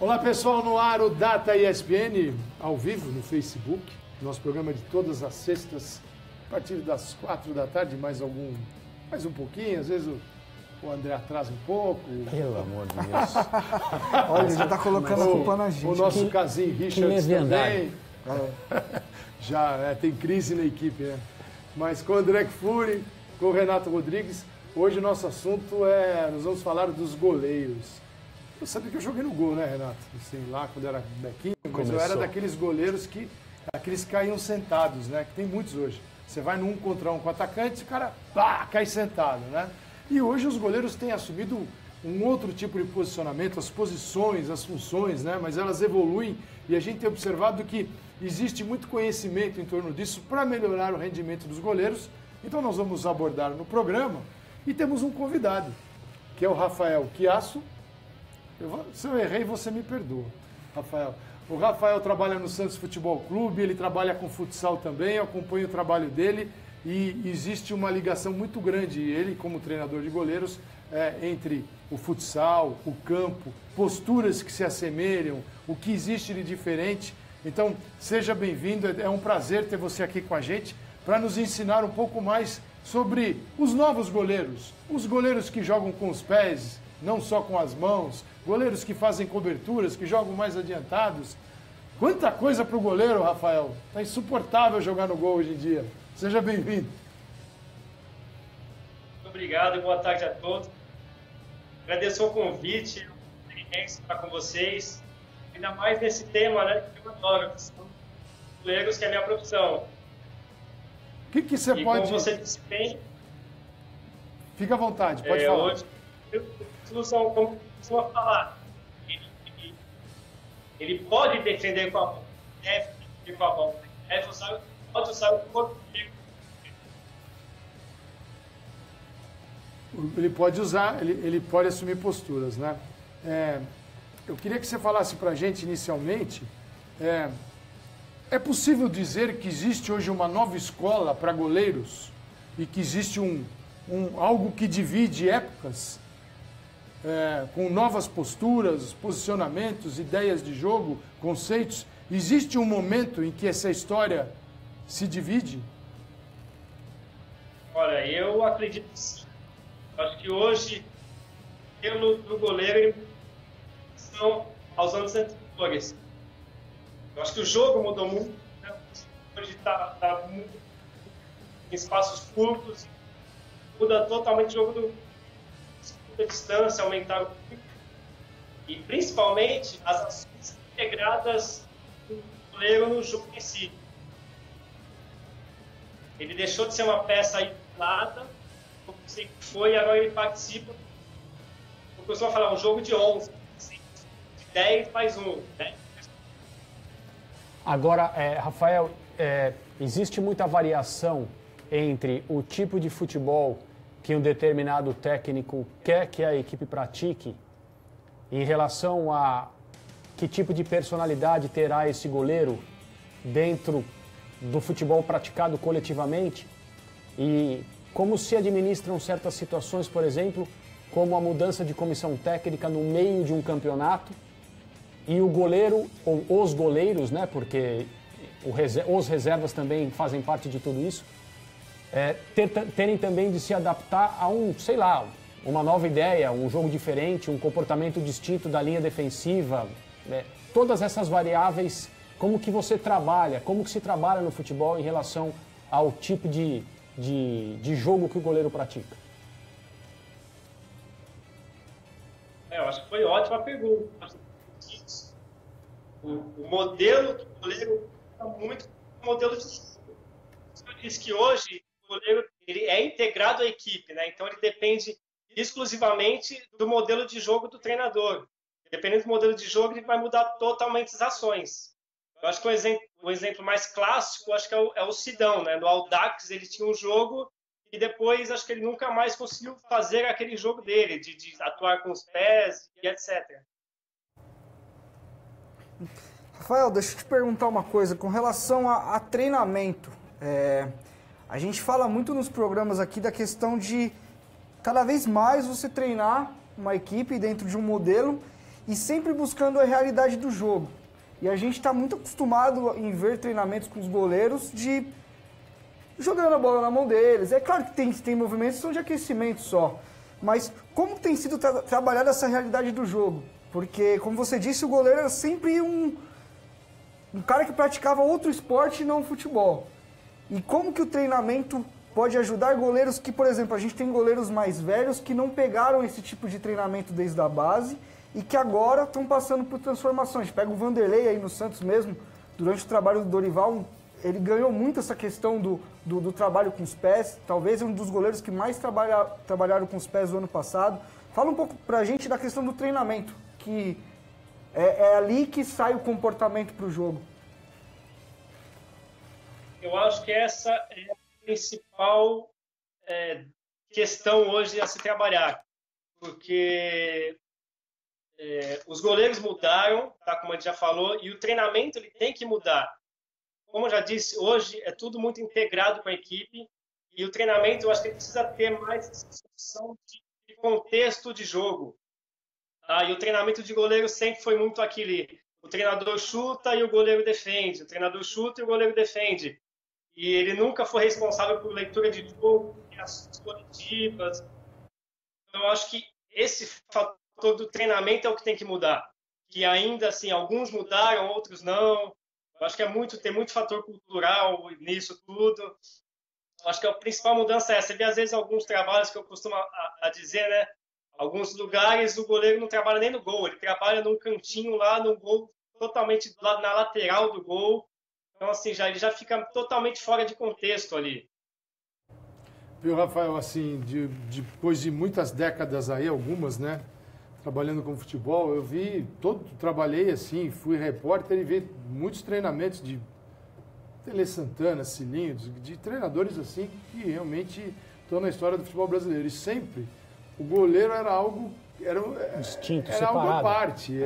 Olá pessoal, no ar o Data ESPN, ao vivo no Facebook, nosso programa de todas as sextas, a partir das 4 da tarde, mais um pouquinho, às vezes o André atrasa um pouco. Pelo amor de Deus. Olha, já está colocando a culpa na gente. O nosso casinho Richard também. Já tem crise na equipe, né? Mas com o André Kfouri, com o Renato Rodrigues, hoje o nosso assunto nós vamos falar dos goleiros. Eu sabia que eu joguei no gol, né, Renato? Assim, lá quando era bequinho, mas eu era daqueles goleiros aqueles caíam sentados, né? Que tem muitos hoje. Você vai no 1 contra 1 com o atacante, o cara cai sentado, né? E hoje os goleiros têm assumido um outro tipo de posicionamento, as posições, as funções, né? Mas elas evoluem e a gente tem observado que existe muito conhecimento em torno disso para melhorar o rendimento dos goleiros. Então nós vamos abordar no programa e temos um convidado, que é o Rafael Chiasso. Se eu errei, você me perdoa, Rafael. O Rafael trabalha no Santos Futebol Clube, ele trabalha com futsal também, eu acompanho o trabalho dele e existe uma ligação muito grande, ele como treinador de goleiros, entre o futsal, o campo, posturas que se assemelham, o que existe de diferente. Então, seja bem-vindo, é um prazer ter você aqui com a gente para nos ensinar um pouco mais sobre os novos goleiros, os goleiros que jogam com os pés, não só com as mãos, goleiros que fazem coberturas, que jogam mais adiantados. Quanta coisa para o goleiro, Rafael. Está insuportável jogar no gol hoje em dia. Seja bem-vindo. Muito obrigado e boa tarde a todos. Agradeço o convite, é uma experiência estar com vocês. Ainda mais nesse tema, né, que eu adoro, que são goleiros, que é a minha profissão. O que você pode... como você disse bem... Fica à vontade, pode falar. Hoje, como costuma falar, ele pode defender com a mão, deve defender com a mão, pode usar o corpo dele. Ele pode usar, ele pode assumir posturas, né? Eu queria que você falasse para a gente inicialmente, é possível dizer que existe hoje uma nova escola para goleiros e que existe algo que divide épocas? Com novas posturas, posicionamentos, ideias de jogo, conceitos. Existe um momento em que essa história se divide? Olha, eu acredito que sim. Acho que hoje, pelo goleiro, são aos anos anteriores. Eu acho que o jogo mudou muito, né? Hoje está muito em espaços curtos, muda totalmente o jogo a distância, aumentar o e principalmente as ações integradas do goleiro no jogo em si. Ele deixou de ser uma peça isolada, como sempre foi, e agora ele participa. Eu costumo falar, um jogo de 11, assim, de 10 mais 1. Né? Agora, Rafael, existe muita variação entre o tipo de futebol que um determinado técnico quer que a equipe pratique em relação a que tipo de personalidade terá esse goleiro dentro do futebol praticado coletivamente e como se administram certas situações, por exemplo, como a mudança de comissão técnica no meio de um campeonato e o goleiro, ou os goleiros, né, porque os reservas também fazem parte de tudo isso, terem também de se adaptar a uma nova ideia, um jogo diferente, um comportamento distinto da linha defensiva, né? Todas essas variáveis, como que você trabalha, como que se trabalha no futebol em relação ao tipo de jogo que o goleiro pratica? Eu acho que foi ótima pergunta. O modelo do goleiro é muito o modelo de jogo. Eu disse que hoje o goleiro ele é integrado à equipe, né? Então ele depende exclusivamente do modelo de jogo do treinador. Dependendo do modelo de jogo, ele vai mudar totalmente as ações. Eu acho que o exemplo mais clássico acho que é o Sidão, né? No Audax ele tinha um jogo e depois acho que ele nunca mais conseguiu fazer aquele jogo dele, de atuar com os pés e etc. Rafael, deixa eu te perguntar uma coisa com relação a treinamento. A gente fala muito nos programas aqui da questão de cada vez mais você treinar uma equipe dentro de um modelo e sempre buscando a realidade do jogo. E a gente está muito acostumado em ver treinamentos com os goleiros de jogando a bola na mão deles. É claro que tem movimentos que são de aquecimento só, mas como tem sido trabalhada essa realidade do jogo? Porque, como você disse, o goleiro era sempre um cara que praticava outro esporte e não futebol. E como que o treinamento pode ajudar goleiros que, por exemplo, a gente tem goleiros mais velhos que não pegaram esse tipo de treinamento desde a base e que agora estão passando por transformações. Pega o Vanderlei aí no Santos mesmo, durante o trabalho do Dorival, ele ganhou muito essa questão do trabalho com os pés, talvez é um dos goleiros que mais trabalharam com os pés no ano passado. Fala um pouco pra gente da questão do treinamento, que é ali que sai o comportamento para o jogo. Eu acho que essa é a principal questão hoje a se trabalhar, porque os goleiros mudaram, tá, como a gente já falou, e o treinamento ele tem que mudar. Como eu já disse, hoje é tudo muito integrado com a equipe e o treinamento eu acho que precisa ter mais discussão de contexto de jogo. E o treinamento de goleiro sempre foi muito aquele, o treinador chuta e o goleiro defende, o treinador chuta e o goleiro defende. E ele nunca foi responsável por leitura de jogo, ações coletivas. Então, eu acho que esse fator do treinamento é o que tem que mudar. Que ainda, assim, alguns mudaram, outros não. Eu acho que tem muito fator cultural nisso tudo. Eu acho que a principal mudança é essa. Você vê, às vezes, alguns trabalhos que eu costumo a dizer, né? Alguns lugares o goleiro não trabalha nem no gol, ele trabalha num cantinho lá no gol, totalmente na lateral do gol. Então, assim, ele já fica totalmente fora de contexto ali. Viu, Rafael, assim, depois de muitas décadas aí, algumas, né? Trabalhando com futebol, trabalhei assim, fui repórter e vi muitos treinamentos de Tele Santana, Cilinho, de treinadores assim que realmente estão na história do futebol brasileiro. E sempre o goleiro era algo distinto, era algo à parte.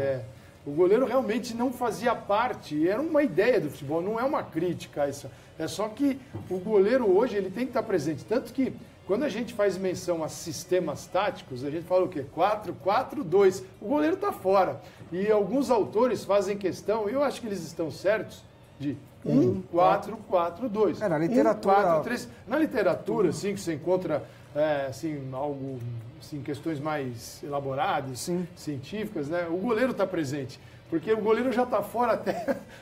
O goleiro realmente não fazia parte, era uma ideia do futebol, não é uma crítica a isso. É só que o goleiro hoje ele tem que estar presente. Tanto que quando a gente faz menção a sistemas táticos, a gente fala o quê? 4-4-2. O goleiro está fora. E alguns autores fazem questão, e eu acho que eles estão certos, de 1-4-4-2. Na literatura. 1-4-3. Na literatura, assim, que você encontra algo, assim, questões mais elaboradas, sim, científicas, né? O goleiro está presente. Porque o goleiro já está fora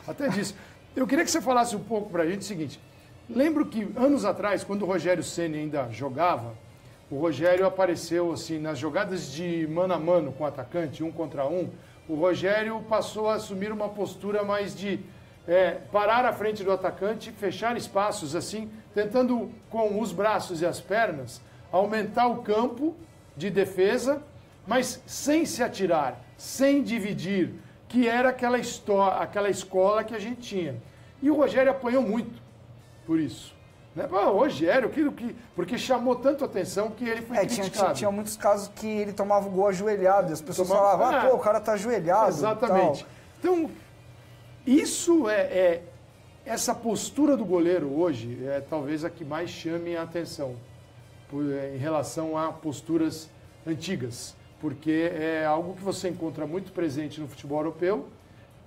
até disso. Eu queria que você falasse um pouco para a gente o seguinte. Lembro que, anos atrás, quando o Rogério Ceni ainda jogava, o Rogério apareceu assim nas jogadas de mano a mano com o atacante, 1 contra 1. O Rogério passou a assumir uma postura mais de parar à frente do atacante, fechar espaços assim, tentando com os braços e as pernas aumentar o campo de defesa, mas sem se atirar, sem dividir, que era aquela escola que a gente tinha. E o Rogério apanhou muito por isso. Né? O Rogério, porque chamou tanto a atenção que ele foi criticado. Tinha muitos casos que ele tomava o gol ajoelhado e as pessoas falavam, o cara tá ajoelhado. Exatamente. Então, isso essa postura do goleiro hoje é talvez a que mais chame a atenção em relação a posturas antigas, porque é algo que você encontra muito presente no futebol europeu.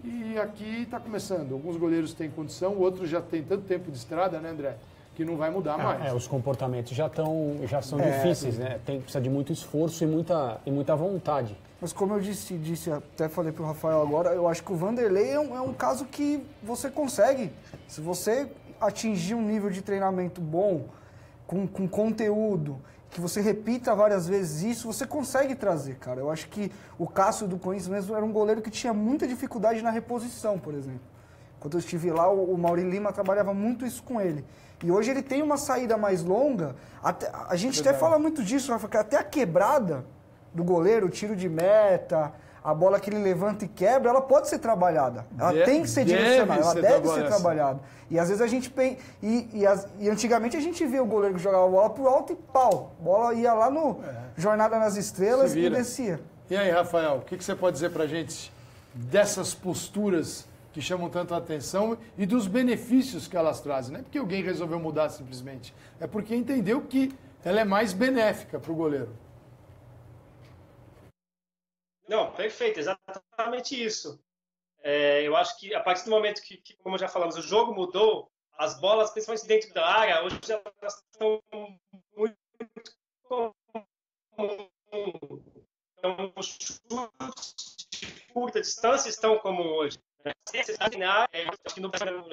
E aqui está começando. Alguns goleiros têm condição, outros já têm tanto tempo de estrada, né, André? Que não vai mudar mais. Os comportamentos já são difíceis, né? Precisa de muito esforço e muita vontade. Mas como eu disse, até falei para o Rafael agora, eu acho que o Vanderlei é um caso que você consegue. Se você atingir um nível de treinamento bom, com conteúdo, que você repita várias vezes isso, você consegue trazer, cara. Eu acho que o Cássio do Corinthians mesmo era um goleiro que tinha muita dificuldade na reposição, por exemplo. Quando eu estive lá, o Mauri Lima trabalhava muito isso com ele. E hoje ele tem uma saída mais longa. A gente até fala muito disso, Rafa, que até a quebrada do goleiro, o tiro de meta, a bola que ele levanta e quebra, ela pode ser trabalhada. Ela tem que ser direcionada, ela deve ser trabalhada. E às vezes a gente pensa... E antigamente a gente via o goleiro que jogava a bola pro alto e pau. A bola ia lá no Jornada nas Estrelas e descia. E aí, Rafael, o que você pode dizer pra gente dessas posturas que chamam tanto a atenção e dos benefícios que elas trazem? Não é porque alguém resolveu mudar simplesmente, é porque entendeu que ela é mais benéfica para o goleiro. Não, perfeito, exatamente isso. Eu acho que a partir do momento que, como já falamos, o jogo mudou, as bolas, principalmente dentro da área, hoje elas estão muito comuns. Então, os chutes de curta distância estão como hoje. Acho que no Brasil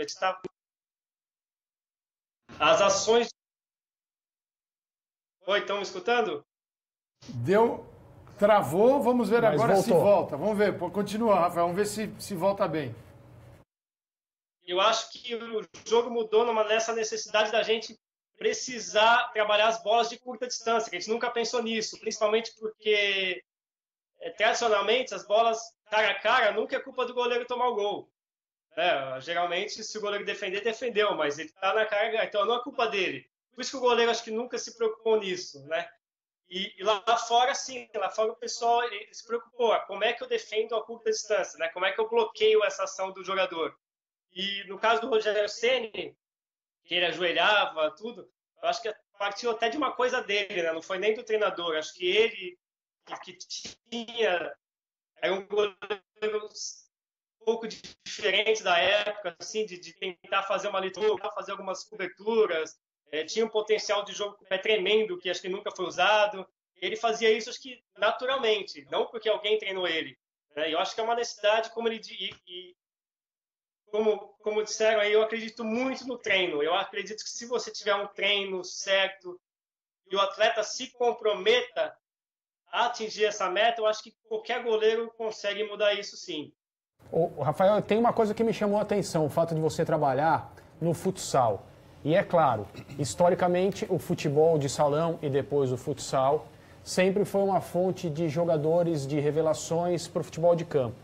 as ações. Oi, estão me escutando? Travou, vamos ver. Mas agora voltou. Se volta. Vamos ver, continua, Rafael, vamos ver se volta bem. Eu acho que o jogo mudou nessa necessidade da gente precisar trabalhar as bolas de curta distância, que a gente nunca pensou nisso, principalmente porque tradicionalmente as bolas cara a cara nunca é culpa do goleiro tomar o gol. Geralmente, se o goleiro defender, defendeu, mas ele está na cara, então não é culpa dele. Por isso que o goleiro acho que nunca se preocupou nisso, né? E lá fora, sim, lá fora o pessoal se preocupou. Como é que eu defendo a curta distância, né? Como é que eu bloqueio essa ação do jogador? E no caso do Rogério Ceni, que ele ajoelhava, tudo, eu acho que partiu até de uma coisa dele, né? Não foi nem do treinador. Acho que ele que tinha... Era um goleiro um pouco diferente da época, assim, de tentar fazer uma leitura, fazer algumas coberturas. Tinha um potencial de jogo com o pé tremendo, que acho que nunca foi usado. Ele fazia isso, acho que naturalmente, não porque alguém treinou ele. Né? Eu acho que é uma necessidade, como ele como disseram aí, eu acredito muito no treino. Eu acredito que se você tiver um treino certo e o atleta se comprometa a atingir essa meta, eu acho que qualquer goleiro consegue mudar isso, sim. Rafael, tem uma coisa que me chamou a atenção, o fato de você trabalhar no futsal. E é claro, historicamente, o futebol de salão e depois o futsal sempre foi uma fonte de jogadores, de revelações para o futebol de campo.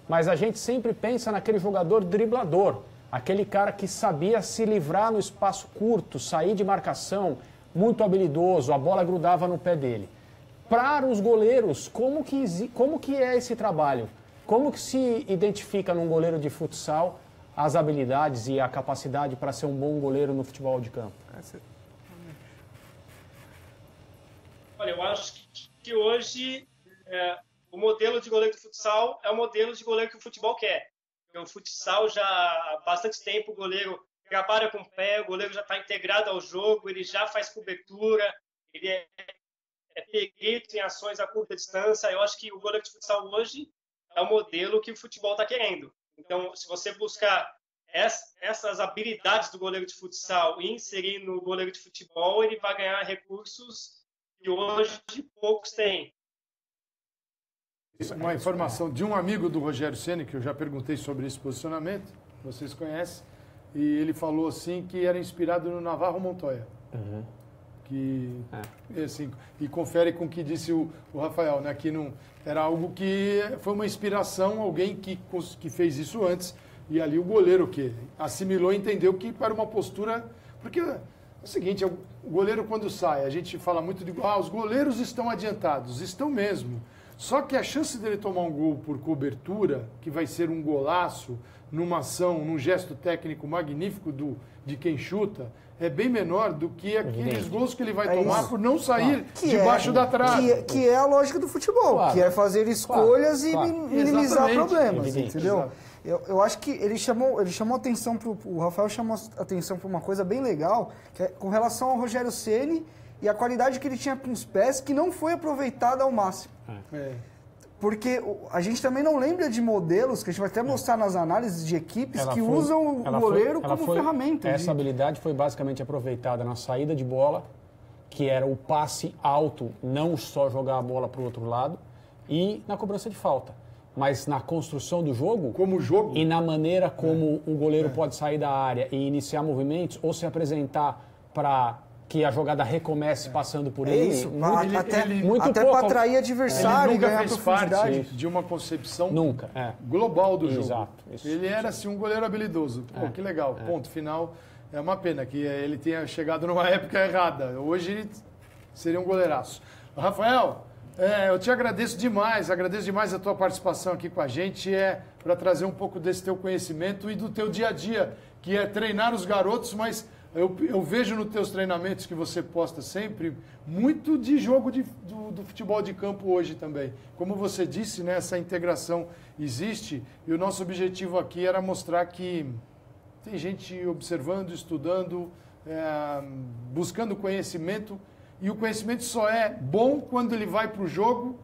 Mas a gente sempre pensa naquele jogador driblador, aquele cara que sabia se livrar no espaço curto, sair de marcação, muito habilidoso, a bola grudava no pé dele. Para os goleiros, como que é esse trabalho? Como que se identifica num goleiro de futsal as habilidades e a capacidade para ser um bom goleiro no futebol de campo? Olha, eu acho que hoje o modelo de goleiro de futsal é o modelo de goleiro que o futebol quer. Porque o futsal já há bastante tempo o goleiro trabalha com o pé, o goleiro já está integrado ao jogo, ele já faz cobertura, ele é perito em ações a curta distância. Eu acho que o goleiro de futsal hoje é o modelo que o futebol está querendo. Então, se você buscar essas habilidades do goleiro de futsal e inserir no goleiro de futebol, ele vai ganhar recursos que hoje poucos têm. Uma informação de um amigo do Rogério Ceni, que eu já perguntei sobre esse posicionamento, vocês conhecem, e ele falou assim que era inspirado no Navarro Montoya. Uhum. Assim, e confere com o que disse o Rafael, né? Que não era algo que foi uma inspiração, alguém que fez isso antes, e ali o goleiro que assimilou e entendeu que para uma postura, porque é o seguinte, o goleiro quando sai, a gente fala muito de os goleiros estão adiantados, estão mesmo, só que a chance dele tomar um gol por cobertura, que vai ser um golaço, numa ação, num gesto técnico magnífico de quem chuta, é bem menor do que aqueles gols que ele vai tomar por não sair debaixo da trave. Que é a lógica do futebol, que é fazer escolhas e minimizar problemas, entendeu? Eu acho que ele chamou atenção, o Rafael chamou atenção para uma coisa bem legal, que é com relação ao Rogério Ceni e a qualidade que ele tinha com os pés, que não foi aproveitada ao máximo. Porque a gente também não lembra de modelos, que a gente vai até mostrar nas análises de equipes, usam o goleiro como ferramenta. Essa habilidade foi basicamente aproveitada na saída de bola, que era o passe alto, não só jogar a bola para o outro lado, e na cobrança de falta. Mas na construção do jogo, como jogo, e na maneira como o goleiro pode sair da área e iniciar movimentos, ou se apresentar para que a jogada recomece passando por ele. Isso, até para atrair adversário e ganhar profundidade. Parte de uma concepção global do jogo. Exato. Isso. Ele era assim um goleiro habilidoso. Pô, que legal. Ponto final. É uma pena que ele tenha chegado numa época errada. Hoje ele seria um goleiraço. Rafael, eu te agradeço demais a tua participação aqui com a gente, para trazer um pouco desse teu conhecimento e do teu dia a dia, que é treinar os garotos, mas Eu vejo nos teus treinamentos que você posta sempre muito de jogo do futebol de campo hoje também. Como você disse, né, essa integração existe e o nosso objetivo aqui era mostrar que tem gente observando, estudando, buscando conhecimento, e o conhecimento só é bom quando ele vai para o jogo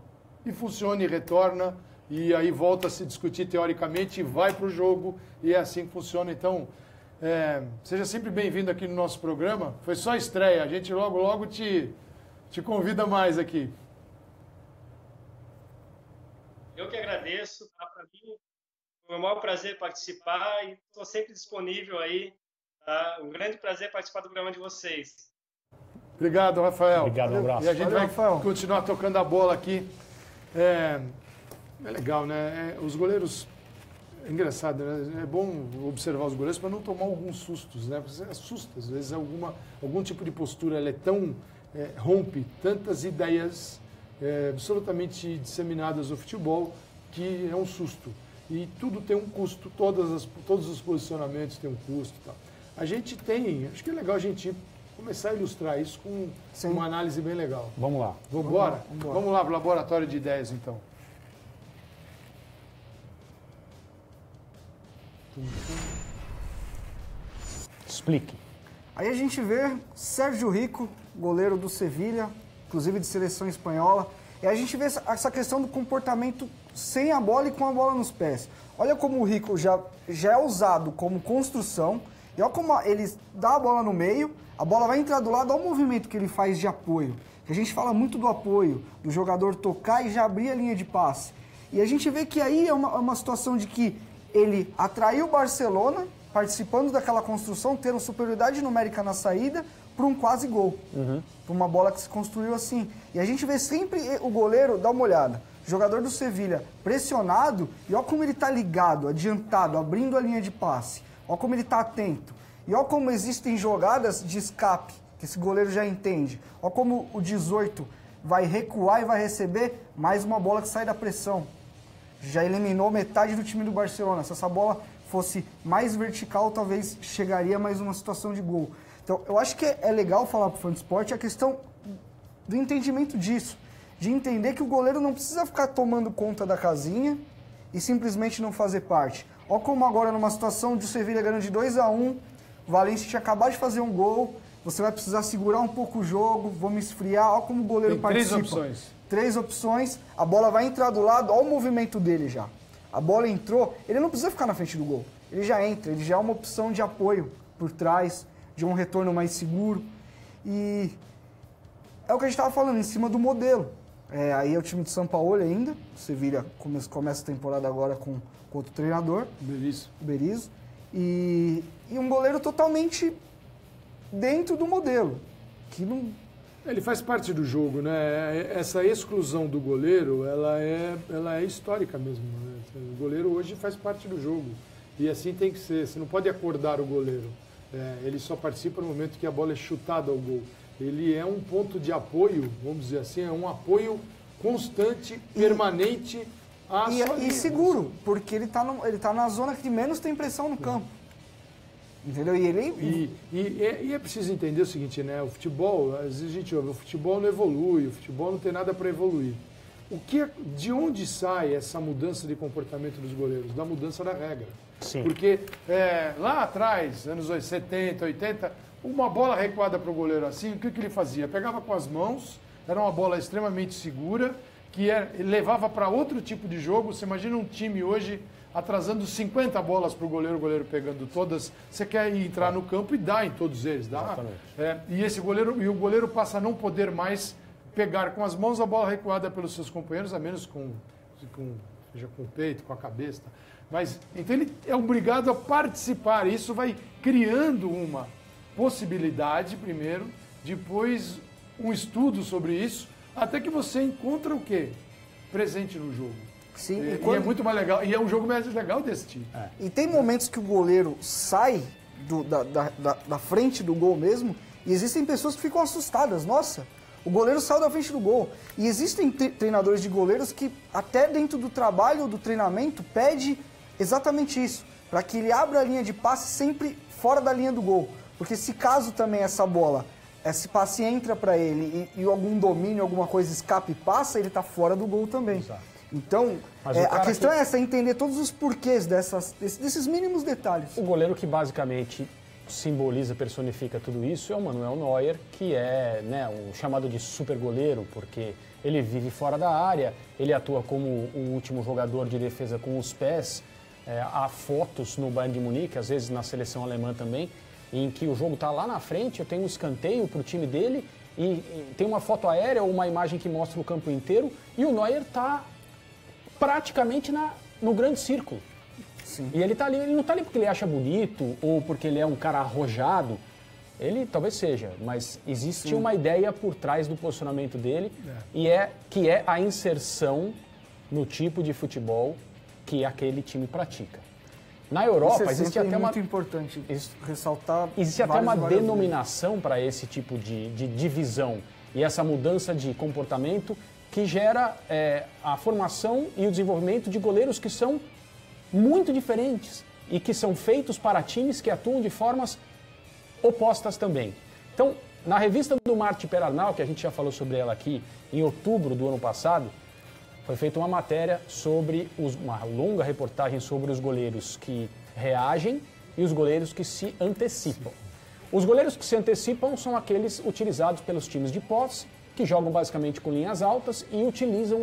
e funciona e retorna, e aí volta a se discutir teoricamente e vai para o jogo, e é assim que funciona. Então, seja sempre bem-vindo aqui no nosso programa. Foi só a estreia, a gente logo te convida mais aqui. Eu que agradeço, tá? Para mim foi um maior prazer participar e estou sempre disponível aí. Tá? Um grande prazer participar do programa de vocês. Obrigado, Rafael. Obrigado, um abraço. E a gente vai Rafael. continuar tocando a bola aqui. É legal, né? Os goleiros... É engraçado, né? É bom observar os goleiros para não tomar alguns sustos, né? Você assusta, às vezes, algum tipo de postura, ela é tão... rompe tantas ideias absolutamente disseminadas no futebol que é um susto. E tudo tem um custo, todos os posicionamentos têm um custo. Tá? A gente tem, acho que é legal a gente começar a ilustrar isso com uma análise bem legal. Vamos lá. Vamos embora? Vamos lá para o laboratório de ideias, então. Explique. Aí a gente vê Sérgio Rico, goleiro do Sevilha, inclusive de seleção espanhola. E a gente vê essa questão do comportamento sem a bola e com a bola nos pés. Olha como o Rico já é usado como construção. E olha como ele dá a bola no meio, a bola vai entrar do lado, olha o movimento que ele faz de apoio. A gente fala muito do apoio, do jogador tocar e já abrir a linha de passe. E a gente vê que aí é uma situação de que ele atraiu o Barcelona, participando daquela construção, tendo superioridade numérica na saída, para um quase gol. Para uma bola que se construiu assim. E a gente vê sempre o goleiro, dá uma olhada, jogador do Sevilha pressionado, e olha como ele está ligado, adiantado, abrindo a linha de passe. Olha como ele está atento. E olha como existem jogadas de escape, que esse goleiro já entende. Olha como o 18 vai recuar e vai receber mais uma bola que sai da pressão. Já eliminou metade do time do Barcelona. Se essa bola fosse mais vertical, talvez chegaria mais uma situação de gol. Então, eu acho que é legal falar para o fã de esporte a questão do entendimento disso. De entender que o goleiro não precisa ficar tomando conta da casinha e simplesmente não fazer parte. Olha como agora, numa situação de Sevilha ganhando de 2-1, o Valência tinha acabado de fazer um gol, você vai precisar segurar um pouco o jogo, vamos esfriar, olha como o goleiro participa. 3 opções. 3 opções, a bola vai entrar do lado, olha o movimento dele já. A bola entrou, ele não precisa ficar na frente do gol. Ele já entra, ele já é uma opção de apoio por trás, de um retorno mais seguro. E é o que a gente estava falando, em cima do modelo. Aí é o time de São Paulo ainda, o Sevilha começa a temporada agora com outro treinador, Berizzo. E um goleiro totalmente dentro do modelo. Que não... Ele faz parte do jogo, né? Essa exclusão do goleiro, ela é histórica mesmo. Né? O goleiro hoje faz parte do jogo. E assim tem que ser. Você não pode acordar o goleiro. Ele só participa no momento que a bola é chutada ao gol. Ele é um ponto de apoio, vamos dizer assim, é um apoio constante, permanente à sua linha. E seguro, porque ele tá na zona que menos tem pressão no campo. Entendeu? E é preciso entender o seguinte, né? O futebol, às vezes a gente ouve, o futebol não evolui, o futebol não tem nada para evoluir. De onde sai essa mudança de comportamento dos goleiros? Da mudança da regra. Sim. Porque lá atrás, anos 70, 80, uma bola recuada para o goleiro assim, o que ele fazia? Pegava com as mãos, era uma bola extremamente segura, que levava para outro tipo de jogo. Você imagina um time hoje atrasando 50 bolas para o goleiro pegando todas. Você quer entrar no campo e dá em todos eles. Dá. E o goleiro passa a não poder mais pegar com as mãos a bola recuada pelos seus companheiros, a menos seja com o peito, com a cabeça. Mas, então ele é obrigado a participar. Isso vai criando uma possibilidade, primeiro, depois um estudo sobre isso, até que você encontra o quê? Presente no jogo. Sim, e é muito mais legal. E é um jogo mais legal desse tipo. E tem momentos que o goleiro sai da frente do gol mesmo, e existem pessoas que ficam assustadas. Nossa, o goleiro saiu da frente do gol. E existem treinadores de goleiros que, até dentro do trabalho, do treinamento, pede exatamente isso, para que ele abra a linha de passe sempre fora da linha do gol. Porque se caso também essa bola, esse passe entra para ele e algum domínio, alguma coisa escapa e passa, ele tá fora do gol também. Exato. Então, a questão é essa, entender todos os porquês desses mínimos detalhes. O goleiro que basicamente simboliza, personifica tudo isso é o Manuel Neuer, que é, né, o chamado de super goleiro, porque ele vive fora da área, ele atua como o último jogador de defesa com os pés. Há fotos no Bayern de Munique, às vezes na seleção alemã também, em que o jogo está lá na frente, eu tenho um escanteio para o time dele, e tem uma foto aérea ou uma imagem que mostra o campo inteiro, e o Neuer está praticamente no grande círculo. Sim. E ele tá ali, ele não está ali porque ele acha bonito ou porque ele é um cara arrojado. Ele talvez seja, mas existe uma ideia por trás do posicionamento dele que é a inserção no tipo de futebol que aquele time pratica. Na Europa existe até muito importante ressaltar. Existe até uma denominação para esse tipo de divisão e essa mudança de comportamento que gera a formação e o desenvolvimento de goleiros que são muito diferentes e que são feitos para times que atuam de formas opostas também. Então, na revista do Martí Perarnau, que a gente já falou sobre ela aqui, em outubro do ano passado, foi feita uma matéria uma longa reportagem sobre os goleiros que reagem e os goleiros que se antecipam. Os goleiros que se antecipam são aqueles utilizados pelos times de posse, que jogam basicamente com linhas altas e utilizam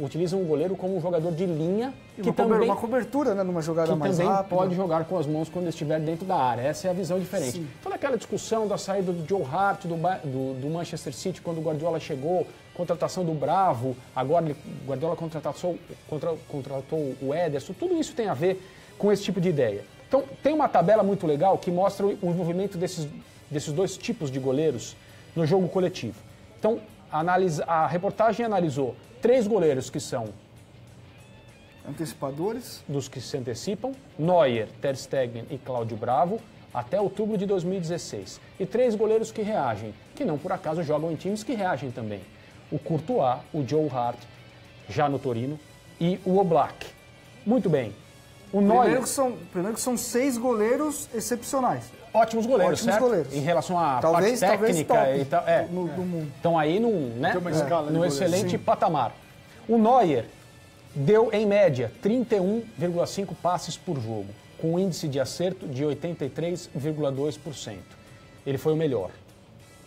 utilizam o goleiro como um jogador de linha que também uma cobertura, né, numa jogada mais rápida. rápida. Pode jogar com as mãos quando estiver dentro da área. Essa é a visão diferente. Sim. Toda aquela discussão da saída do Joe Hart do Manchester City quando o Guardiola chegou, contratação do Bravo, agora o Guardiola contratou o Ederson, tudo isso tem a ver com esse tipo de ideia. Então, tem uma tabela muito legal que mostra o envolvimento desses dois tipos de goleiros no jogo coletivo. Então, a reportagem analisou 3 goleiros que são antecipadores, dos que se antecipam, Neuer, Ter Stegen e Cláudio Bravo, até outubro de 2016. E 3 goleiros que reagem, que não por acaso jogam em times que reagem também. O Courtois, o Joe Hart, já no Torino, e o Oblak. Muito bem. O Neuer... Primeiro que são 6 goleiros excepcionais. Ótimos goleiros, Ótimos certo? goleiros. Em relação à parte técnica e tal. Do mundo. Estão aí num excelente patamar. O Neuer deu, em média, 31,5 passes por jogo, com um índice de acerto de 83,2%. Ele foi o melhor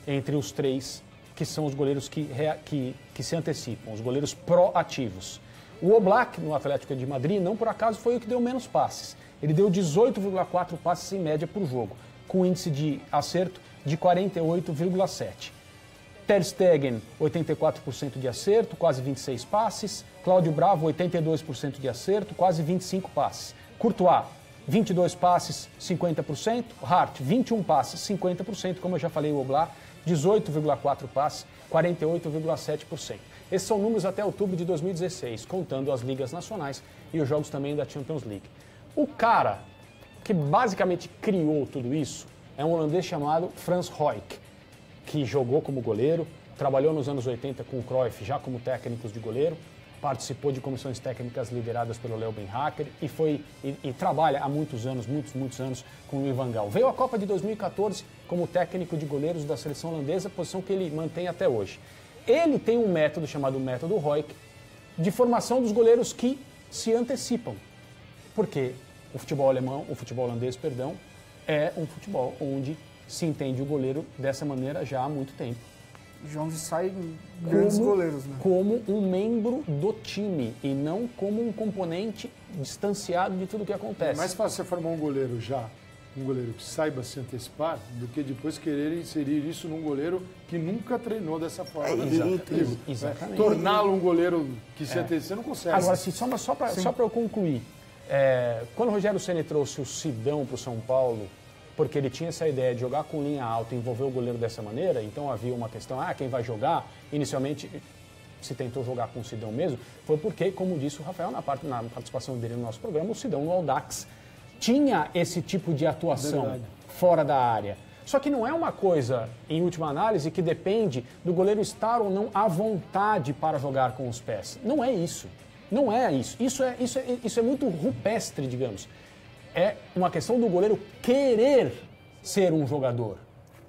entre os 3 que são os goleiros que se antecipam, os goleiros proativos. O Oblak, no Atlético de Madrid, não por acaso foi o que deu menos passes. Ele deu 18,4 passes em média por jogo, com índice de acerto de 48,7. Ter Stegen, 84% de acerto, quase 26 passes. Cláudio Bravo, 82% de acerto, quase 25 passes. Courtois, 22 passes, 50%. Hart, 21 passes, 50%. Como eu já falei, o Oblak, 18,4 passes, 48,7%. Esses são números até outubro de 2016, contando as ligas nacionais e os jogos também da Champions League. O cara que basicamente criou tudo isso é um holandês chamado Frans Roijk, que jogou como goleiro, trabalhou nos anos 80 com o Cruyff já como técnicos de goleiro, participou de comissões técnicas lideradas pelo Leo Beenhakker e trabalha há muitos anos com o Louis van Gaal. Veio à Copa de 2014 como técnico de goleiros da seleção holandesa, posição que ele mantém até hoje. Ele tem um método chamado método Roijk de formação dos goleiros que se antecipam. Porque o futebol holandês, é um futebol onde se entende o goleiro dessa maneira já há muito tempo. De onde saem grandes goleiros, né? Como um membro do time e não como um componente distanciado de tudo que acontece. É mais fácil você formar um goleiro que saiba se antecipar, do que depois querer inserir isso num goleiro que nunca treinou dessa forma. Exatamente. Torná-lo um goleiro que se antecipa, você não consegue. Agora, só para eu concluir, quando o Rogério Ceni trouxe o Sidão para o São Paulo, porque ele tinha essa ideia de jogar com linha alta e envolver o goleiro dessa maneira, então havia uma questão, quem vai jogar? Inicialmente se tentou jogar com o Sidão mesmo, foi porque, como disse o Rafael na participação dele no nosso programa, o Sidão no Audax tinha esse tipo de atuação fora da área. Só que não é uma coisa, em última análise, que depende do goleiro estar ou não à vontade para jogar com os pés. Não é isso. Não é isso. Isso é muito rupestre, digamos. É uma questão do goleiro querer ser um jogador.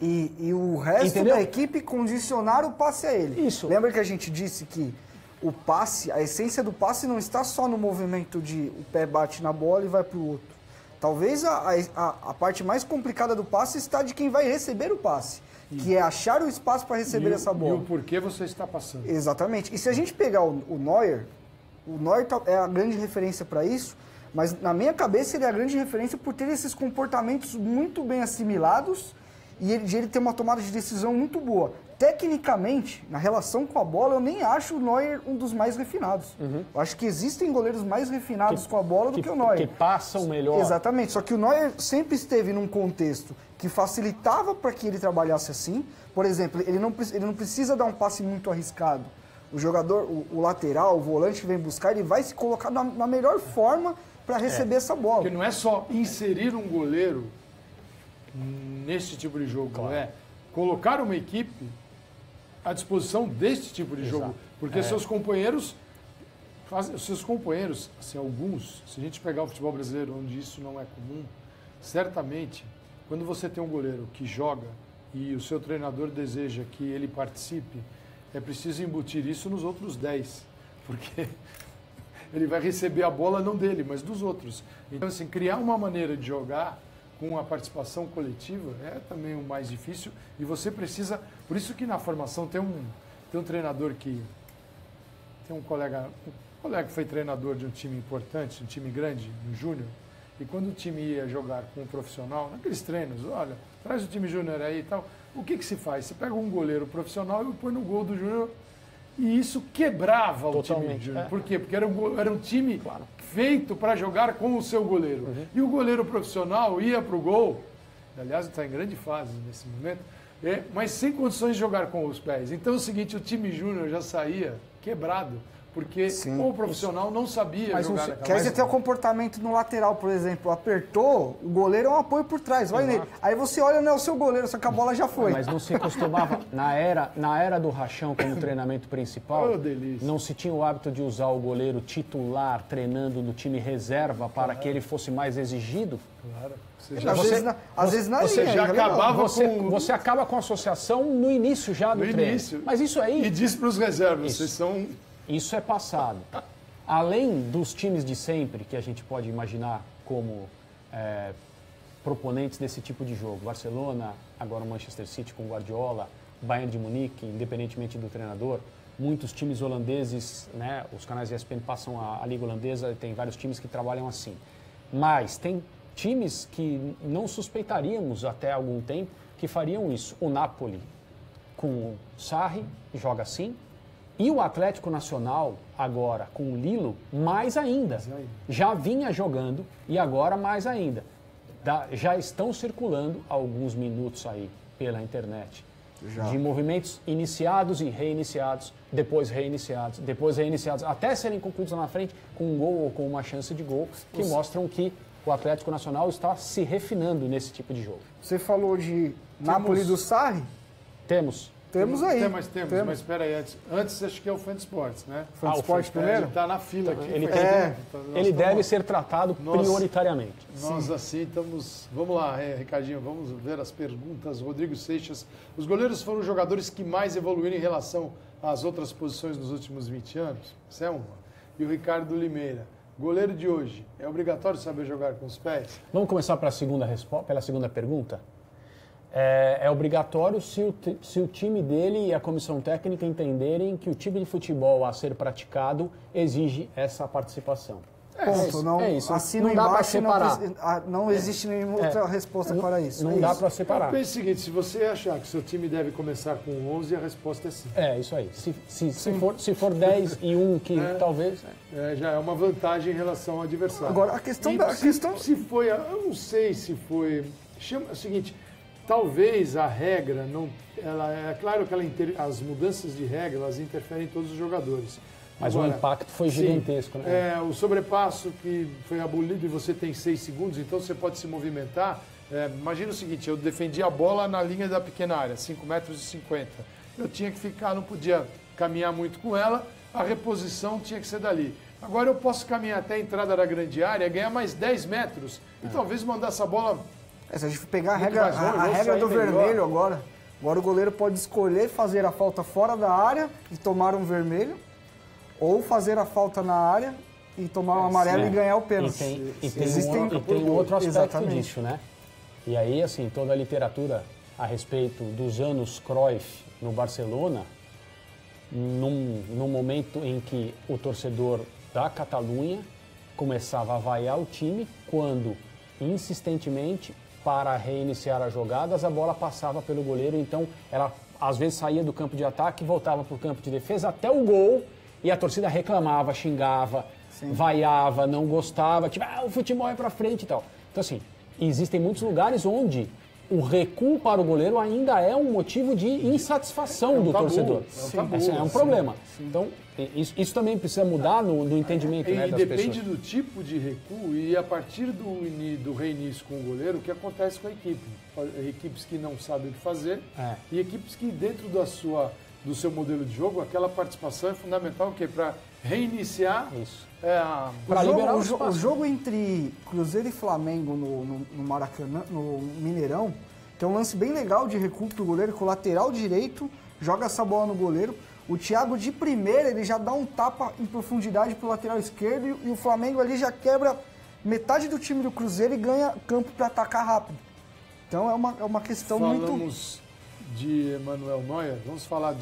E o resto Entendeu? da equipe condicionar o passe a ele. Isso. Lembra que a gente disse que o passe, a essência do passe não está só no movimento de o pé bate na bola e vai para o outro. Talvez a parte mais complicada do passe está de quem vai receber o passe, que é achar o espaço para receber essa bola. E o porquê você está passando. Exatamente. E se a gente pegar o Neuer é a grande referência para isso, mas na minha cabeça ele é a grande referência por ter esses comportamentos muito bem assimilados e de ele ter uma tomada de decisão muito boa. Tecnicamente, na relação com a bola, eu nem acho o Neuer um dos mais refinados. Eu acho que existem goleiros mais refinados com a bola do que o Neuer. Que passam melhor. Exatamente, só que o Neuer sempre esteve num contexto que facilitava para que ele trabalhasse assim. Por exemplo, ele não precisa dar um passe muito arriscado. O jogador, o lateral, o volante que vem buscar, ele vai se colocar na melhor forma para receber essa bola. Porque não é só inserir um goleiro nesse tipo de jogo, é colocar uma equipe à disposição deste tipo de jogo. Porque seus companheiros, assim, alguns, se a gente pegar o futebol brasileiro, onde isso não é comum, certamente, quando você tem um goleiro que joga e o seu treinador deseja que ele participe, é preciso embutir isso nos outros 10, porque ele vai receber a bola não dele, mas dos outros. Então, assim, criar uma maneira de jogar com a participação coletiva é também o mais difícil e você precisa... Por isso que na formação tem um treinador que... Tem um colega que foi treinador de um time importante, um time grande, no Júnior, e quando o time ia jogar com um profissional, naqueles treinos, olha, traz o time Júnior aí e tal, o que se faz? Você pega um goleiro profissional e põe no gol do Júnior e isso quebrava o time Júnior. Por quê? Porque era um time feito para jogar com o seu goleiro. E o goleiro profissional ia para o gol, aliás, está em grande fase nesse momento, mas sem condições de jogar com os pés. Então é o seguinte, o time Júnior já saía quebrado, porque o profissional não sabia jogar naquela. Quer dizer, tem o comportamento no lateral, por exemplo, apertou, o goleiro é um apoio por trás, vai nele. Aí você olha, não é o seu goleiro, só que a bola já foi. Mas não se costumava, na era do Rachão como treinamento principal, não se tinha o hábito de usar o goleiro titular treinando no time reserva para que ele fosse mais exigido? Claro. Às vezes na você linha, já acabava você acaba com a associação no início já do treino. Mas isso aí... E diz para os reservas, vocês são... Isso é passado. Além dos times de sempre, que a gente pode imaginar como proponentes desse tipo de jogo, Barcelona, agora o Manchester City com Guardiola, Bayern de Munique, independentemente do treinador, muitos times holandeses, né, os canais ESPN passam a Liga Holandesa, tem vários times que trabalham assim. Mas tem times que não suspeitaríamos até algum tempo que fariam isso. O Napoli com o Sarri joga assim, e o Atlético Nacional, agora, com o Lilo, mais ainda. Já vinha jogando e agora mais ainda. Já estão circulando alguns minutos aí pela internet. De movimentos iniciados e reiniciados, depois reiniciados, até serem concluídos lá na frente com um gol ou com uma chance de gol, que mostram que o Atlético Nacional está se refinando nesse tipo de jogo. Você falou de Napoli do Sarri? Temos aí. Mas espera aí, antes acho que é o Fan Esportes, né? Fan Esportes primeiro? Ele está na fila aqui. Ele deve ser tratado prioritariamente. Nós assim estamos... Vamos lá, Ricardinho, vamos ver as perguntas. Rodrigo Seixas. Os goleiros foram os jogadores que mais evoluíram em relação às outras posições nos últimos 20 anos? Isso é uma. E o Ricardo Limeira. Goleiro de hoje, é obrigatório saber jogar com os pés? Vamos começar pela segunda pergunta? É obrigatório se o time dele e a comissão técnica entenderem que o tipo de futebol a ser praticado exige essa participação. Ponto. Não, é isso. Assino não dá para embaixo, separar. não existe nenhuma outra resposta para isso. Não dá para separar. Pense o seguinte, se você achar que seu time deve começar com 11, a resposta é sim. É, isso aí. Se for 10 e 1, que talvez... já é uma vantagem em relação ao adversário. Agora, a questão... Se foi... Eu não sei se foi... É o seguinte... Talvez a regra não, é claro que as mudanças de regra elas interferem em todos os jogadores. Mas agora, o impacto foi gigantesco, né? O sobrepasso que foi abolido e você tem 6 segundos, então você pode se movimentar. Imagina o seguinte, eu defendi a bola na linha da pequena área, 5,50 metros. Eu tinha que ficar, não podia caminhar muito com ela, a reposição tinha que ser dali. Agora eu posso caminhar até a entrada da grande área, ganhar mais 10 metros e talvez mandar essa bola Se a gente pegar a Muito regra, mais longe, a vamos regra sair do melhor. vermelho agora o goleiro pode escolher fazer a falta fora da área e tomar um vermelho, ou fazer a falta na área e tomar um amarelo e ganhar o pênalti. E tem um outro aspecto Exatamente. disso, né? E aí, assim, toda a literatura a respeito dos anos Cruyff no Barcelona, num momento em que o torcedor da Catalunha começava a vaiar o time, quando, insistentemente, para reiniciar as jogadas, a bola passava pelo goleiro, então ela às vezes saía do campo de ataque, voltava para o campo de defesa até o gol, e a torcida reclamava, xingava, vaiava, não gostava, tipo, o futebol é para frente e tal. Então, assim, existem muitos lugares onde o recuo para o goleiro ainda é um motivo de insatisfação do tabu, torcedor. É um problema. Então, isso também precisa mudar no entendimento, né, das depende pessoas. do tipo de recuo e a partir do reinício com o goleiro, o que acontece com a equipe. Equipes que não sabem o que fazer e equipes que dentro do seu modelo de jogo, aquela participação é fundamental para reiniciar. Isso. Para liberar o jogo entre Cruzeiro e Flamengo no Maracanã, no Mineirão, tem um lance bem legal de recuo pro goleiro, com o lateral direito joga essa bola no goleiro. O Thiago de primeira, ele já dá um tapa em profundidade pro lateral esquerdo e o Flamengo ali já quebra metade do time do Cruzeiro e ganha campo para atacar rápido. Então é uma questão Falamos de Manuel Neuer, vamos falar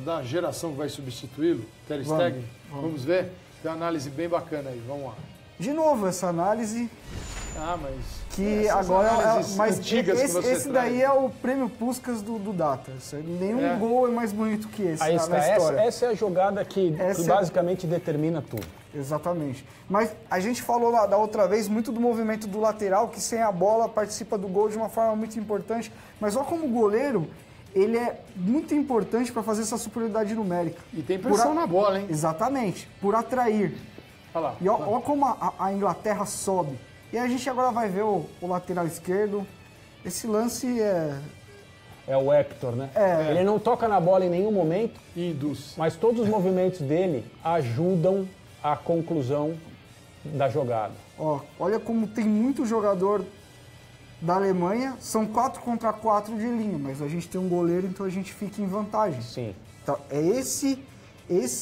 da geração que vai substituí-lo, Ter Stegen. Vamos ver? Tem uma análise bem bacana aí, vamos lá. De novo, essa análise mas... que agora mas antigas que você esse daí é o prêmio Puskas do Data. Nenhum gol é mais bonito que esse Aí na está. história. Essa é a jogada que basicamente determina tudo. Exatamente. Mas a gente falou da outra vez muito do movimento do lateral, que sem a bola participa do gol de uma forma muito importante. Mas olha como o goleiro, ele é muito importante para fazer essa superioridade numérica. E tem pressão na bola, hein? Exatamente. Por atrair. Olha lá. E olha como a Inglaterra sobe. E a gente agora vai ver o lateral esquerdo. Esse lance É o Hector, né? Ele não toca na bola em nenhum momento, E induz. mas todos os movimentos dele ajudam a conclusão da jogada. Olha como tem muito jogador da Alemanha. São 4 contra 4 de linha, mas a gente tem um goleiro, então a gente fica em vantagem. Sim. Então, esse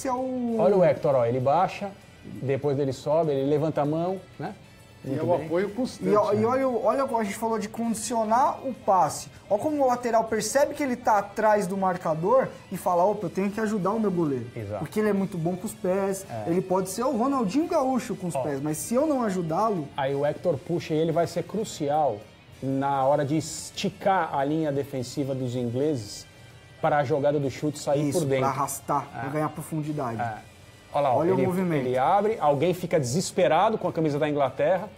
é o... Olha o Hector, ele baixa, depois ele sobe, ele levanta a mão, né? E é o apoio constante. E olha como a gente falou de condicionar o passe. Olha como o lateral percebe que ele está atrás do marcador e fala, opa, eu tenho que ajudar o meu goleiro. Exato. Porque ele é muito bom com os pés, ele pode ser o Ronaldinho Gaúcho com os pés, mas se eu não ajudá-lo... Aí o Hector puxa e ele vai ser crucial na hora de esticar a linha defensiva dos ingleses para a jogada do chute sair por dentro. Para arrastar, para ganhar profundidade. Olha lá, Olha o movimento. Ele abre, alguém fica desesperado com a camisa da Inglaterra.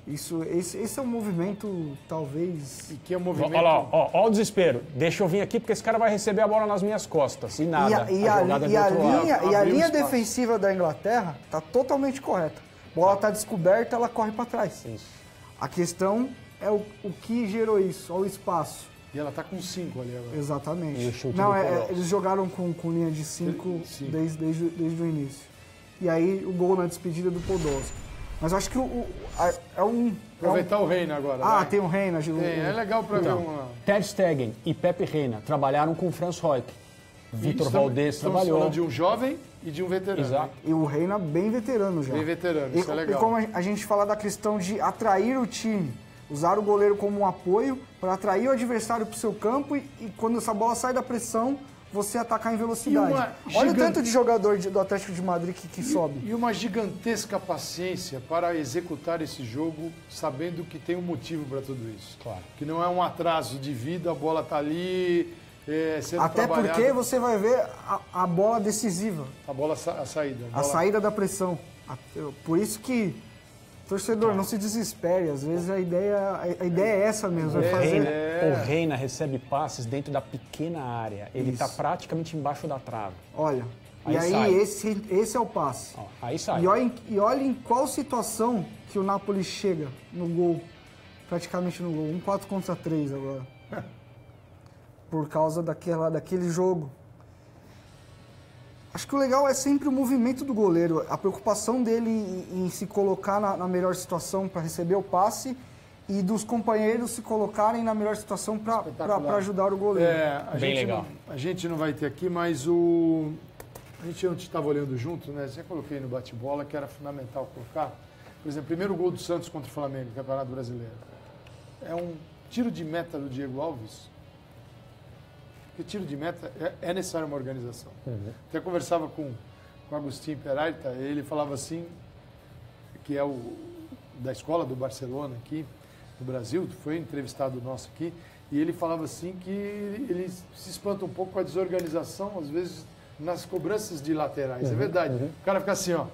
Esse é um movimento, talvez... E que é um movimento... Olha lá, ó o desespero. Deixa eu vir aqui porque esse cara vai receber a bola nas minhas costas. E nada. A linha defensiva da Inglaterra está totalmente correta. A bola está descoberta, ela corre para trás. Isso. A questão é o que gerou isso, olha o espaço. E ela tá com 5 ali agora. Exatamente. E o chute Não, do Podolski. eles jogaram com linha de 5 desde o início. E aí o gol na despedida do Podolski. Mas eu acho que Aproveitar o Reina agora. tem o Reina. É legal para ver uma... Ter Stegen e Pepe Reina trabalharam com o Franz Roig. Vitor Valdez Estamos trabalhou. falando de um jovem e de um veterano. Exato. E o Reina bem veterano já. Bem veterano, isso é legal. E como a gente fala da questão de atrair o time, usar o goleiro como um apoio para atrair o adversário para o seu campo e quando essa bola sai da pressão, você atacar em velocidade. Olha o tanto de jogador do Atlético de Madrid que sobe. E uma gigantesca paciência para executar esse jogo, sabendo que tem um motivo para tudo isso. Claro. Que não é um atraso de vida, a bola está ali, sendo Até trabalhada. porque você vai ver a bola decisiva, A saída. a saída da pressão. Por isso que, torcedor, não se desespere. Às vezes a ideia é essa mesmo. O Reina recebe passes dentro da pequena área. Ele está praticamente embaixo da trave. Olha, Aí e aí sai. esse é o passe. Ó, aí sai. E olha em qual situação que o Napoli chega no gol. Praticamente no gol. 4 contra 3 agora. Por causa daquele jogo. Acho que o legal é sempre o movimento do goleiro, a preocupação dele em se colocar na melhor situação para receber o passe e dos companheiros se colocarem na melhor situação para ajudar o goleiro. Bem legal. A gente não vai ter aqui, mas a gente ontem estava olhando junto, né? Já coloquei no bate-bola que era fundamental colocar. Por exemplo, primeiro gol do Santos contra o Flamengo, no Campeonato Brasileiro. É um tiro de meta do Diego Alves. Porque tiro de meta é necessário uma organização. Até conversava com o Agustín Peralta, ele falava assim, que é da escola do Barcelona aqui no Brasil, foi entrevistado nosso aqui, e ele falava assim que ele se espanta um pouco com a desorganização, às vezes, nas cobranças de laterais. É verdade. O cara fica assim, ó.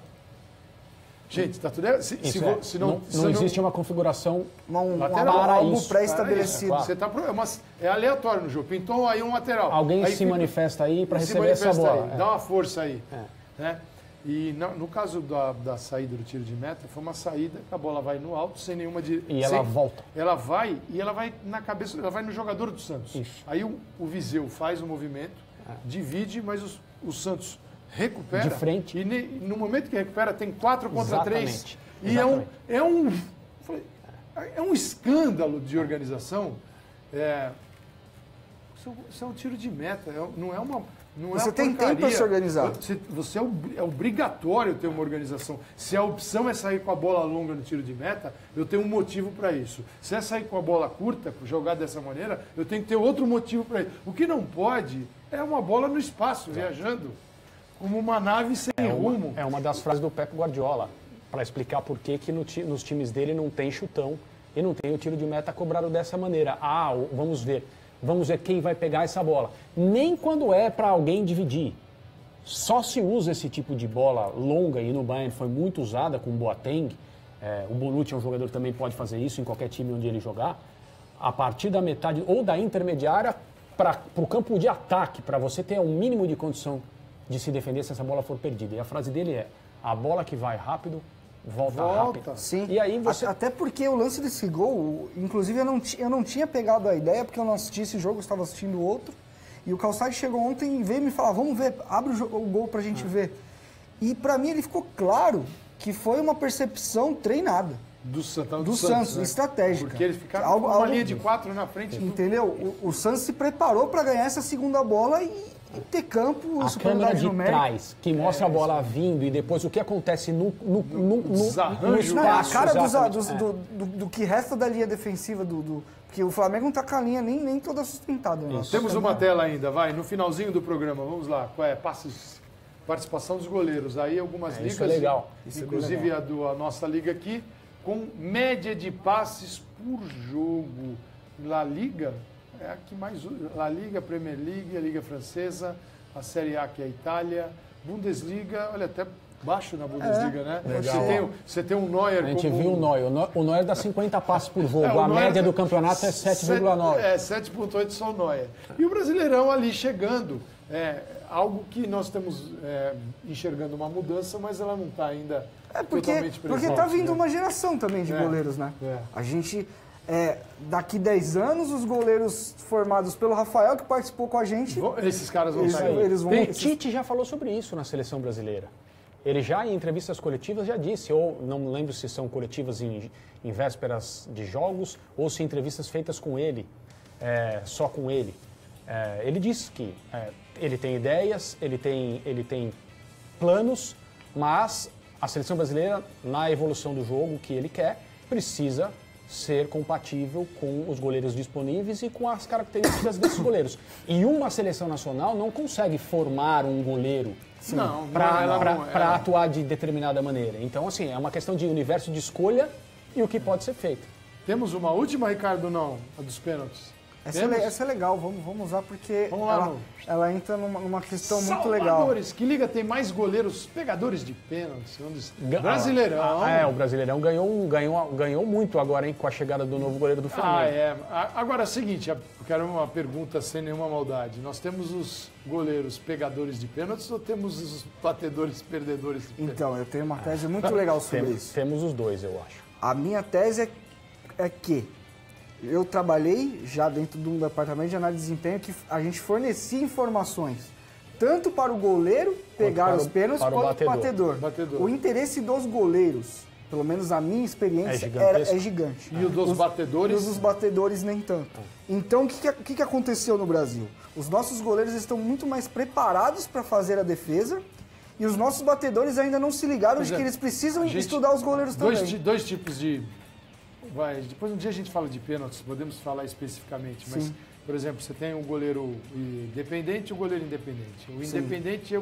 Gente, tá tudo errado. Se não existe uma configuração algo pré-estabelecido. É aleatório no jogo. Pintou aí um lateral. Alguém se manifesta aí para receber essa bola. Dá uma força aí. Né? E no caso da saída do tiro de meta, foi uma saída, a bola vai no alto, sem nenhuma... ela volta. Ela vai na cabeça, ela vai no jogador do Santos. Isso. Aí o Viseu faz o movimento, divide, mas o Santos recupera. De frente. E no momento que recupera, tem 4 contra 3. E Exatamente. é um escândalo de organização. Isso é um tiro de meta, não é uma... Você tem tempo para se organizar. Você é obrigatório ter uma organização. Se a opção é sair com a bola longa no tiro de meta, eu tenho um motivo para isso. Se é sair com a bola curta, jogar dessa maneira, eu tenho que ter outro motivo para isso. O que não pode é uma bola no espaço, viajando, como uma nave sem rumo. É uma das frases do Pep Guardiola, para explicar por que nos times dele não tem chutão e não tem o tiro de meta cobrado dessa maneira. Vamos ver quem vai pegar essa bola. Nem quando é para alguém dividir. Só se usa esse tipo de bola longa, e no Bayern foi muito usada com o Boateng. O Bonucci é um jogador que também pode fazer isso em qualquer time onde ele jogar. A partir da metade ou da intermediária para o campo de ataque, para você ter um mínimo de condição de se defender se essa bola for perdida. E a frase dele é: a bola que vai rápido, volta rápido. Sim. E aí Até porque o lance desse gol, inclusive eu não tinha pegado a ideia, porque eu não assisti esse jogo, eu estava assistindo outro. E o Calçade chegou ontem e veio me falar: vamos ver, abre o gol pra gente ver. E pra mim ele ficou claro que foi uma percepção treinada. Do Santos, né? estratégica. Porque eles ficaram com uma linha de 4 na frente. Entendeu? O Santos se preparou para ganhar essa segunda bola e ter campo, a câmera de trás, que mostra a bola vindo e depois o que acontece no espaço. A cara do que resta da linha defensiva porque o Flamengo não tá com a linha nem toda sustentada. Né? Temos uma tela ainda, no finalzinho do programa, vamos lá. Qual é? Participação dos goleiros. Aí algumas ligas, isso é legal. Inclusive a nossa liga aqui, com média de passes por jogo. La Liga é a que mais usa. La Liga, Premier League, a Liga Francesa, a Série A, que é a Itália, Bundesliga, olha, até baixo na Bundesliga, né? Você tem um Neuer. A gente viu o Neuer. O Neuer dá 50 passes por jogo. A média do campeonato é 7,9. 7,8 só o Neuer. E o Brasileirão ali chegando. Algo que nós estamos enxergando uma mudança, mas ela não está ainda totalmente presente. Porque está vindo uma geração também de goleiros, né? A gente, daqui 10 anos, os goleiros formados pelo Rafael, que participou com a gente... Esses caras vão sair. Tite já falou sobre isso na seleção brasileira. Ele já, em entrevistas coletivas, já disse, ou não lembro se são coletivas em vésperas de jogos, ou se entrevistas feitas com ele, só com ele. Ele disse que ele tem ideias, ele tem planos, mas a seleção brasileira, na evolução do jogo que ele quer, precisa ser compatível com os goleiros disponíveis e com as características desses goleiros. E uma seleção nacional não consegue formar um goleiro para atuar de determinada maneira. Então, assim, é uma questão de universo de escolha e o que pode ser feito. Temos uma última, Ricardo, a dos pênaltis. Essa é legal, vamos usar porque ela entra numa questão muito legal. Salvadores, que liga tem mais goleiros pegadores de pênaltis? Brasileirão. O Brasileirão ganhou muito agora, hein, com a chegada do novo goleiro do Flamengo. Agora é o seguinte, eu quero uma pergunta sem nenhuma maldade. Nós temos os goleiros pegadores de pênaltis ou temos os batedores perdedores de pênaltis? Então, eu tenho uma tese muito legal sobre isso. Temos os dois, eu acho. A minha tese é que eu trabalhei já dentro de um departamento de análise de desempenho que a gente fornecia informações tanto para o goleiro pegar os pênaltis quanto para o batedor. O interesse dos goleiros, pelo menos a minha experiência, é gigante. E o dos batedores? E os dos batedores nem tanto. Então, o que aconteceu no Brasil? Os nossos goleiros estão muito mais preparados para fazer a defesa e os nossos batedores ainda não se ligaram de que eles precisam estudar os goleiros também. Dois tipos de... depois um dia a gente fala de pênaltis, podemos falar especificamente, mas... Sim. Por exemplo, você tem um goleiro dependente e o goleiro independente. O independente é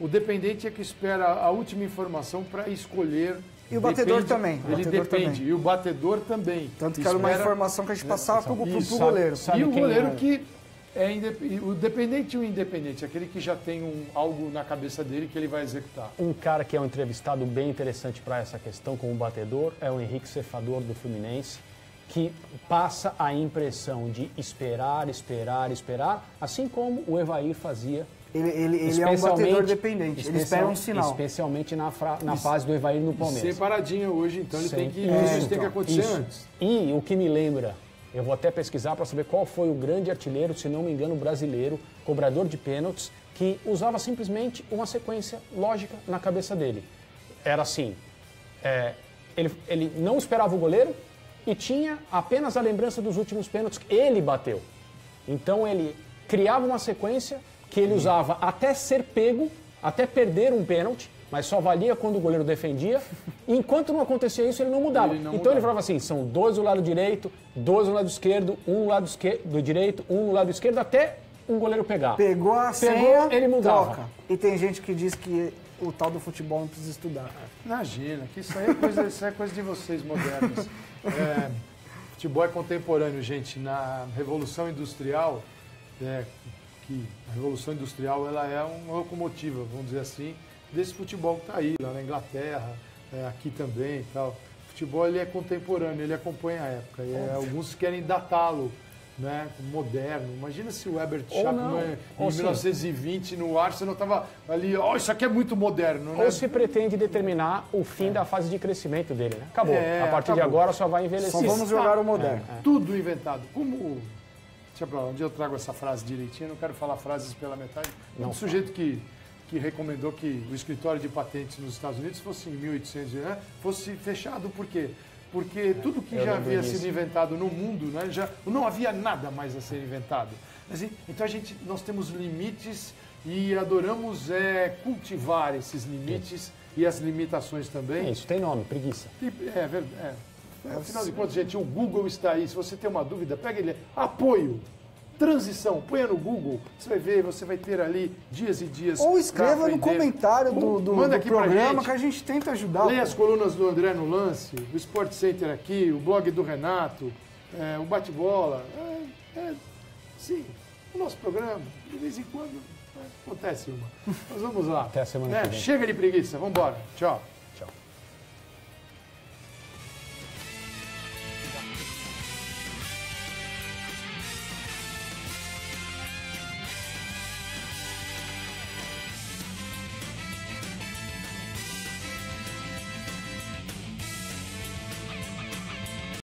o dependente é que espera a última informação para escolher. E o batedor também. Ele depende. E o batedor também. Tanto que era uma informação que a gente passava para o goleiro. E o goleiro que é o dependente e o independente, aquele que já tem algo na cabeça dele que ele vai executar. Um cara que é um entrevistado bem interessante para essa questão como batedor é o Henrique Cefador do Fluminense, que passa a impressão de esperar, assim como o Evair fazia. Ele é um batedor dependente, ele espera um sinal. Especialmente na fase do Evair no Palmeiras. Separadinho hoje, então ele tem que... Isso tem que acontecer antes. E o que me lembra, eu vou até pesquisar para saber qual foi o grande artilheiro, se não me engano, brasileiro, cobrador de pênaltis, que usava simplesmente uma sequência lógica na cabeça dele. Era assim, ele não esperava o goleiro, e tinha apenas a lembrança dos últimos pênaltis que ele bateu. Então ele criava uma sequência que ele usava até ser pego, até perder um pênalti, mas só valia quando o goleiro defendia. E enquanto não acontecia isso, ele não mudava. Ele falava assim, são 2 do lado direito, 2 do lado esquerdo, 1 do lado do direito, 1 do lado esquerdo, até um goleiro pegar. Pegou a senha, ele mudava. Troca. E tem gente que diz que o tal do futebol não precisa estudar. Imagina, que isso é coisa de vocês modernos. Futebol é contemporâneo, gente. Na Revolução Industrial, que a Revolução Industrial ela é uma locomotiva, vamos dizer assim, desse futebol que está aí, lá na Inglaterra, aqui também e tal. O futebol ele é contemporâneo, ele acompanha a época. E, alguns querem datá-lo, né, moderno. Imagina se o Herbert Chapman em 1920 no Arsenal estava ali, isso aqui é muito moderno, né? Ou se pretende determinar o fim da fase de crescimento dele, né? Acabou. A partir de agora só vai envelhecer. Só vamos jogar o moderno. Tudo inventado. Deixa pra lá, um dia eu trago essa frase direitinho, não quero falar frases pela metade. Um sujeito que recomendou que o escritório de patentes nos Estados Unidos fosse em 1800, né? Fosse fechado, por quê? Porque tudo que já havia sido inventado no mundo, né, não havia nada mais a ser inventado. Assim, então nós temos limites e adoramos cultivar esses limites e as limitações também. Isso tem nome, preguiça. Afinal de contas, gente, o Google está aí. Se você tem uma dúvida, pega ele. Apoio, transição, ponha no Google. Você vai ver, você vai ter ali dias e dias. Ou escreva no comentário do programa que a gente tenta ajudar. Leia as colunas do André no Lance, o Sport Center aqui, o blog do Renato, o Bate-Bola. Sim, o nosso programa, de vez em quando acontece uma. Mas vamos lá. Até a semana que vem. Chega de preguiça, vamos embora. Tchau.